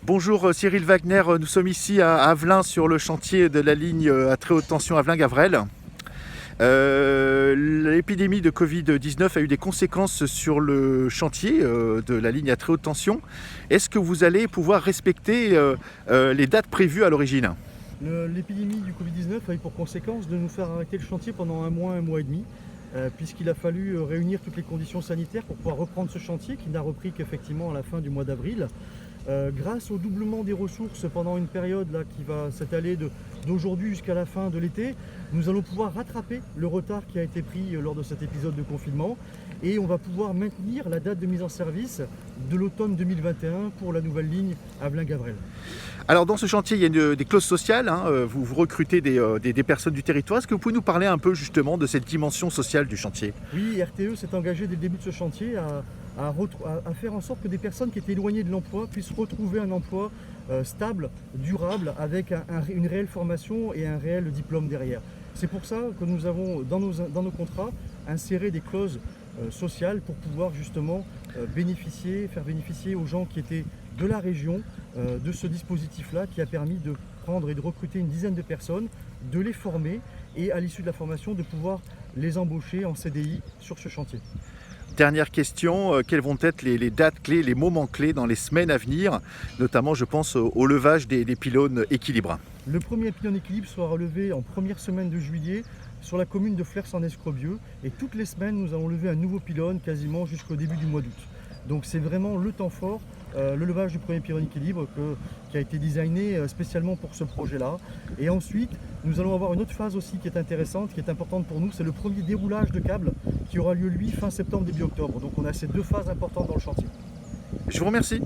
Bonjour Cyril Wagner, nous sommes ici à Avelin sur le chantier de la ligne à très haute tension Avelin-Gavrelle. L'épidémie de Covid-19 a eu des conséquences sur le chantier de la ligne à très haute tension. Est-ce que vous allez pouvoir respecter les dates prévues à l'origine ? L'épidémie du Covid-19 a eu pour conséquence de nous faire arrêter le chantier pendant un mois et demi, puisqu'il a fallu réunir toutes les conditions sanitaires pour pouvoir reprendre ce chantier qui n'a repris qu'effectivement à la fin du mois d'avril. Grâce au doublement des ressources pendant une période là, qui va s'étaler d'aujourd'hui jusqu'à la fin de l'été, nous allons pouvoir rattraper le retard qui a été pris lors de cet épisode de confinement et on va pouvoir maintenir la date de mise en service de l'automne 2021 pour la nouvelle ligne Avelin-Gavrelle. Alors dans ce chantier, il y a des clauses sociales, hein, vous recrutez des personnes du territoire. Est-ce que vous pouvez nous parler un peu justement de cette dimension sociale du chantier ? Oui, RTE s'est engagé dès le début de ce chantier à faire en sorte que des personnes qui étaient éloignées de l'emploi puissent retrouver un emploi stable, durable, avec une réelle formation et un réel diplôme derrière. C'est pour ça que nous avons dans nos contrats inséré des clauses sociales pour pouvoir justement faire bénéficier aux gens qui étaient de la région de ce dispositif-là qui a permis de prendre et de recruter une dizaine de personnes, de les former et à l'issue de la formation de pouvoir les embaucher en CDI sur ce chantier. Dernière question, quelles vont être les dates clés, les moments clés dans les semaines à venir, notamment je pense au levage des pylônes équilibre. Le premier pylône équilibre sera relevé en première semaine de juillet sur la commune de Flers-en-Escrobieux et toutes les semaines nous allons lever un nouveau pylône quasiment jusqu'au début du mois d'août. Donc c'est vraiment le temps fort, le levage du premier pylône équilibre qui a été designé spécialement pour ce projet-là. Et ensuite, nous allons avoir une autre phase aussi qui est intéressante, qui est importante pour nous, c'est le premier déroulage de câbles qui aura lieu lui fin septembre, début octobre. Donc on a ces deux phases importantes dans le chantier. Je vous remercie.